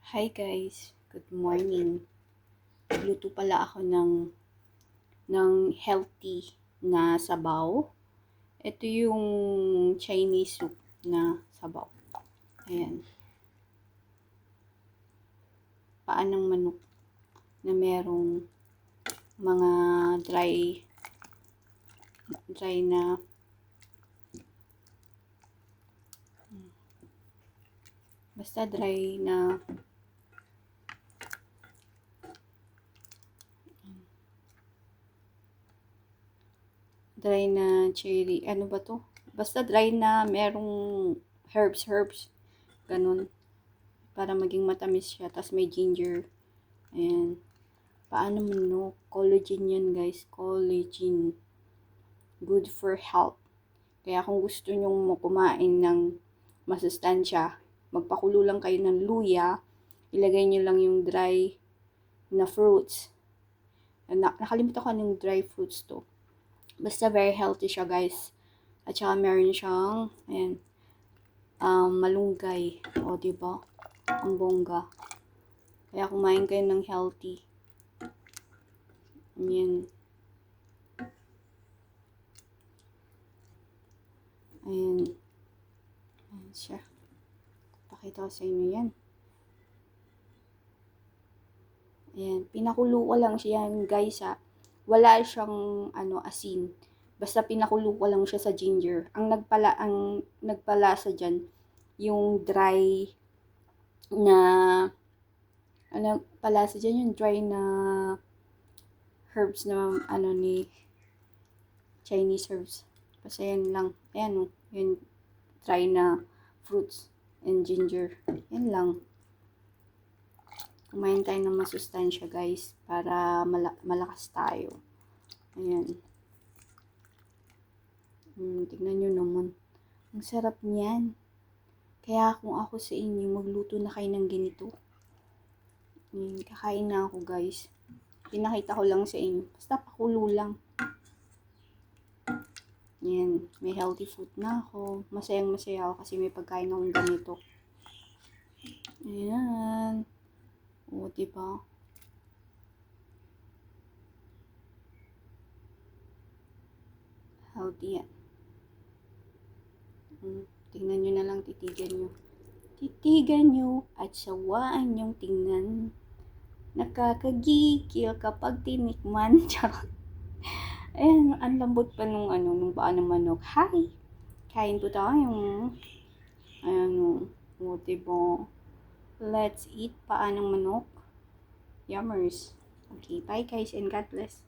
Hi guys, good morning. Nagluto pala ako ng healthy na sabaw. Ito yung Chinese soup na sabaw. Ayan. Paanang manok na merong mga dry na basta dry na cherry. Ano ba to? Basta dry na merong herbs. Ganun. Para maging matamis siya. Tapos may ginger. Ayan. Paano manok? Collagen yan guys. Collagen. Good for health. Kaya kung gusto nyong kumain ng masustansya, magpakulo lang kayo ng luya. Ilagay nyo lang yung dry na fruits. Nakalimutan ko anong dry fruits to. Basta very healthy siya guys. At saka meron siyang, ayan, malunggay. O, diba? Ang bongga. Kaya kumain kayo ng healthy. Ayan. Ayan. Ayan siya. Pakita ko sa inyo yan. Ayan. Pinakulo ko lang siya guys ha. Wala siyang asin. Basta pinakulo ko lang siya sa ginger. Ang nagpalasa dyan, yung dry na palasa dyan yung dry na herbs na ni Chinese herbs. Basta yan lang. Ayan o. Yung dry na fruits and ginger. Yan lang. Kumain tayo ng masustansya guys. Para malakas tayo. Ayan. Tignan nyo naman. Ang sarap niyan. Kaya kung ako sa inyo, magluto na kayo ng ganito. Kakain na ako guys. Pinakita ko lang sa inyo. Basta pakulo lang. Yan. May healthy food na ako. Masayang masaya ako kasi may pagkain akong ganito. Ayan. O, diba? Healthy yan. Tingnan nyo na lang, titigan nyo. Titigan nyo at sawaan nyong tingnan. Nakakagigil kapag tinikman. Charot. Ayan, ang lambot pa nung paa ng manok. Hi! Kain po tayo. Ayan o, diba? Let's eat paa ng manok. Yummers. Okay, bye guys and God bless.